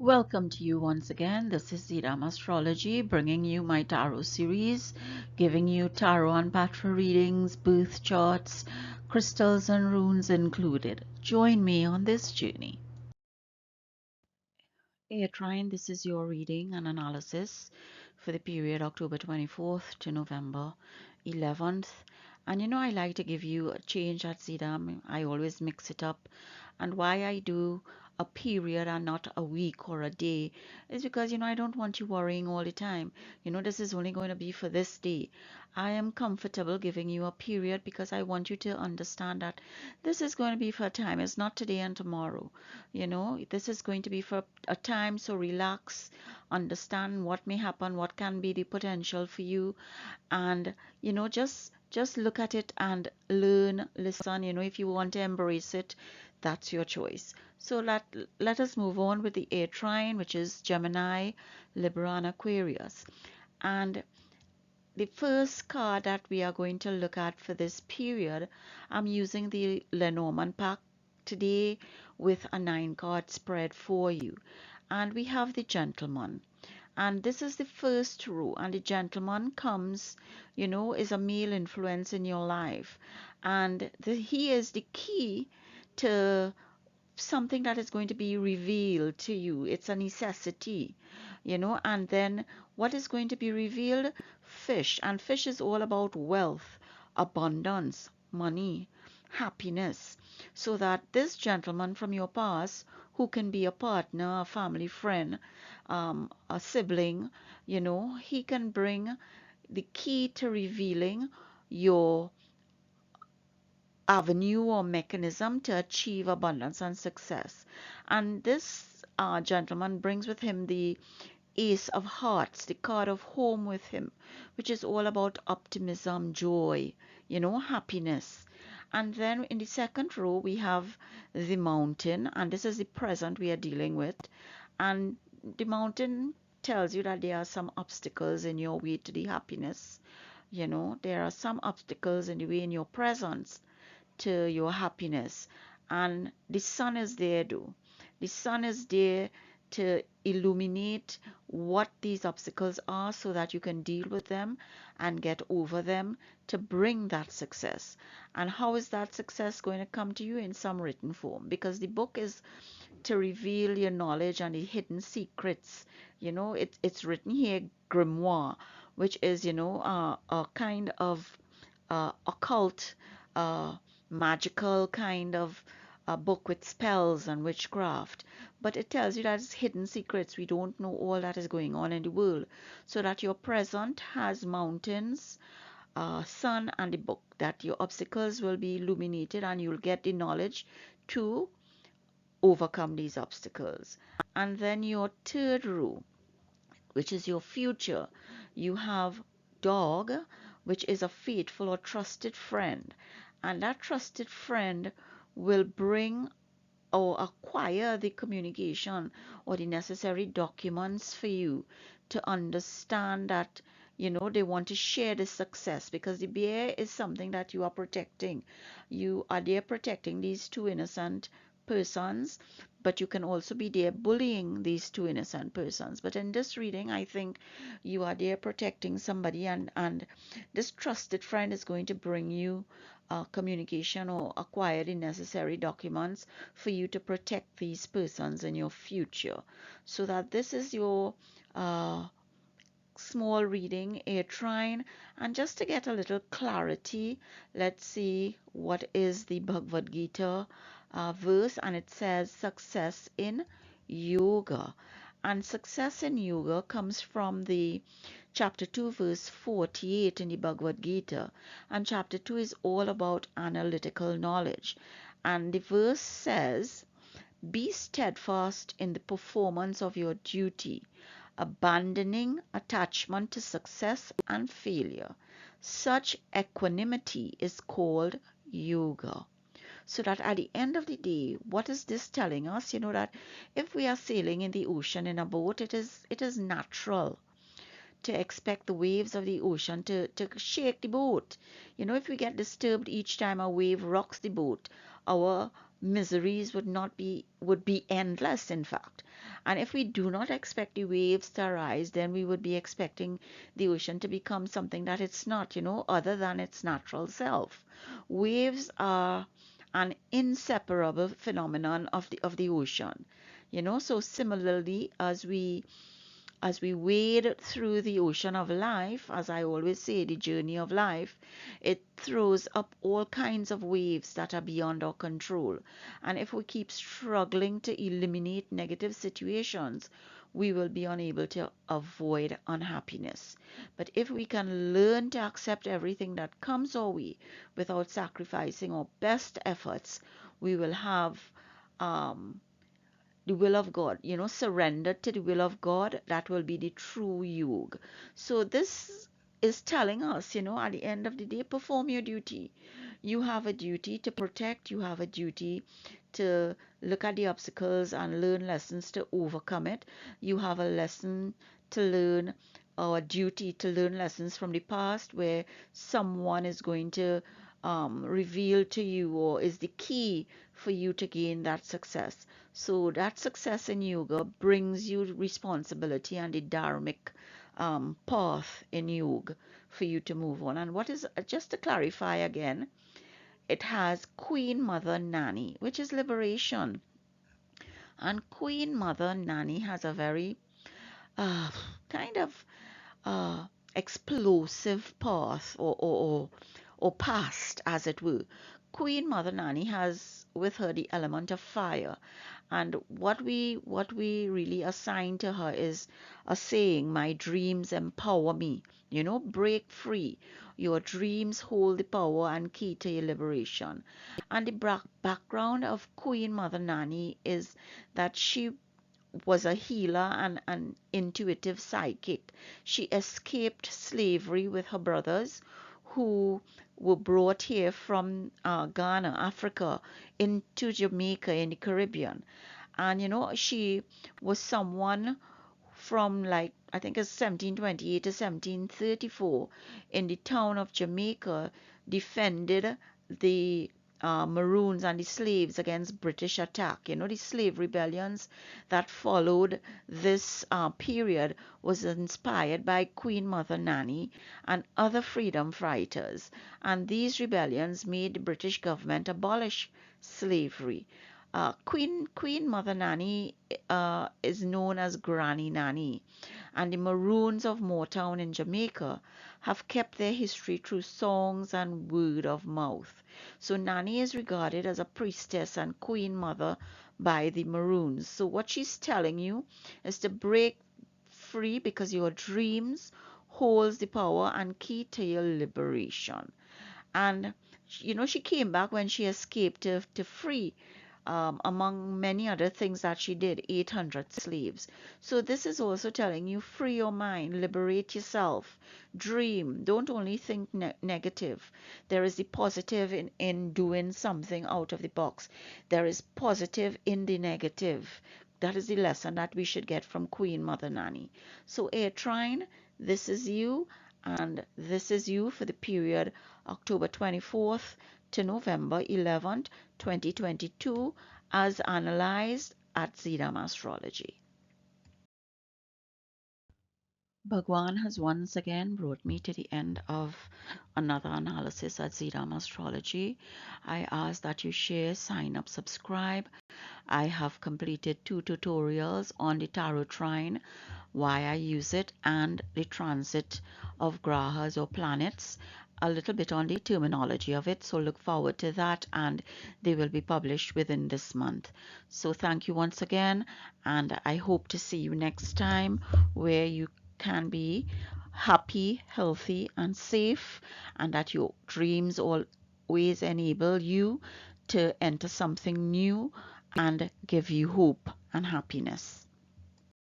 Welcome to you once again. This is Astrology, bringing you my tarot series, giving you tarot and patra readings, birth charts, crystals and runes included. Join me on this journey. Hey, Trine, this is your reading and analysis for the period October 24th to November 11th. And I like to give you a change at Zidam. I always mix it up. And why I do a period and not a week or a day is because, I don't want you worrying all the time. This is only going to be for this day. I am comfortable giving you a period because I want you to understand that this is going to be for a time. It's not today and tomorrow. This is going to be for a time. So relax, understand what may happen, what can be the potential for you, and just look at it and learn, listen. If you want to embrace it, that's your choice. So let us move on with the air trine, which is Gemini, Libra, and Aquarius. And the first card that we are going to look at for this period, I'm using the Lenormand pack today with a 9-card spread for you. And we have the gentleman. And this is the first row. And the gentleman comes, is a male influence in your life. And he is the key to something that is going to be revealed to you. It's a necessity, and then what is going to be revealed? Fish. And fish is all about wealth, abundance, money, happiness. So that this gentleman from your past, who can be a partner, a family friend, a sibling, he can bring the key to revealing your avenue or mechanism to achieve abundance and success. And this gentleman brings with him the Ace of Hearts, the card of home with him, which is all about optimism, joy, happiness. And then in the second row, we have the Mountain, and this is the present we are dealing with. And the Mountain tells you that there are some obstacles in your way to the happiness. There are some obstacles in the way in your presence to your happiness. And the sun is there, though. The sun is there to illuminate what these obstacles are so that you can deal with them and get over them to bring that success. And how is that success going to come to you? In some written form, because the book is to reveal your knowledge and the hidden secrets. It's written here, grimoire, which is, a kind of occult, uh, magical kind of book with spells and witchcraft. But it tells you that it's hidden secrets. We don't know all that is going on in the world. So that your present has mountains, sun, and the book. That your obstacles will be illuminated and you'll get the knowledge to overcome these obstacles. And then your third row, which is your future, you have dog, which is a faithful or trusted friend. And that trusted friend will bring or acquire the communication or the necessary documents for you to understand that they want to share the success, because the bear is something that you are protecting. You are there protecting these two innocent persons, but you can also be there bullying these two innocent persons. But in this reading, I think you are there protecting somebody, and this trusted friend is going to bring you communication or acquire the necessary documents for you to protect these persons in your future. So that this is your small reading, a trine. And just to get a little clarity, let's see what is the Bhagavad Gita verse. And it says success in yoga. And success in yoga comes from the chapter 2 verse 48 in the Bhagavad Gita. And chapter 2 is all about analytical knowledge. And the verse says, be steadfast in the performance of your duty, abandoning attachment to success and failure. Such equanimity is called yoga. So that at the end of the day, what is this telling us? That if we are sailing in the ocean in a boat, it is natural to expect the waves of the ocean to shake the boat. If we get disturbed each time a wave rocks the boat, our miseries would be endless, in fact. And if we do not expect the waves to arise, then we would be expecting the ocean to become something that it's not, other than its natural self. Waves are an inseparable phenomenon of the ocean. So similarly, as we wade through the ocean of life, as I always say, the journey of life, it throws up all kinds of waves that are beyond our control. And if we keep struggling to eliminate negative situations, we will be unable to avoid unhappiness. But if we can learn to accept everything that comes our way without sacrificing our best efforts, we will have um, the will of God, surrender to the will of God. That will be the true yoga. So this is telling us, at the end of the day, perform your duty. You have a duty to protect, you have a duty to look at the obstacles and learn lessons to overcome it. You have a lesson to learn, or a duty to learn lessons from the past where someone is going to reveal to you, or is the key for you to gain that success. So that success in yoga brings you responsibility and the dharmic path in yoga for you to move on. And what is, just to clarify again, it has Queen Mother Nani, which is liberation. And Queen Mother Nani has a very uh, kind of uh, explosive path, or past, as it were. Queen Mother Nani has with her the element of fire, and what we really assign to her is a saying: "My dreams empower me." Break free. Your dreams hold the power and key to your liberation. And the background of Queen Mother Nani is that she was a healer and an intuitive psychic. She escaped slavery with her brothers, who were brought here from Ghana, Africa, into Jamaica in the Caribbean. And she was someone from, like, I think it's 1728 to 1734, in the town of Jamaica, defended the Maroons and the slaves against British attack. The slave rebellions that followed this period was inspired by Queen Mother Nanny and other freedom fighters. And these rebellions made the British government abolish slavery. Queen Mother Nanny is known as Granny Nanny, and the Maroons of Motown in Jamaica have kept their history through songs and word of mouth. So Nanny is regarded as a priestess and Queen Mother by the Maroons. So what she's telling you is to break free, because your dreams holds the power and key to your liberation. And she came back when she escaped to free, among many other things that she did, 800 slaves. So this is also telling you: free your mind, liberate yourself, dream. Don't only think negative. There is the positive in doing something out of the box. There is positive in the negative. That is the lesson that we should get from Queen Mother Nanny. So Air Trine, this is you, and this is you for the period October 24th to November 11th, 2022, as analyzed at Zidam Astrology. Bhagwan has once again brought me to the end of another analysis at Zidam Astrology. I ask that you share, sign up, subscribe. I have completed 2 tutorials on the Tarot Trine, why I use it, and the transit of grahas or planets, a little bit on the terminology of it. So look forward to that, and they will be published within this month. So thank you once again, and I hope to see you next time, where you can be happy, healthy, and safe, and that your dreams always enable you to enter something new and give you hope and happiness.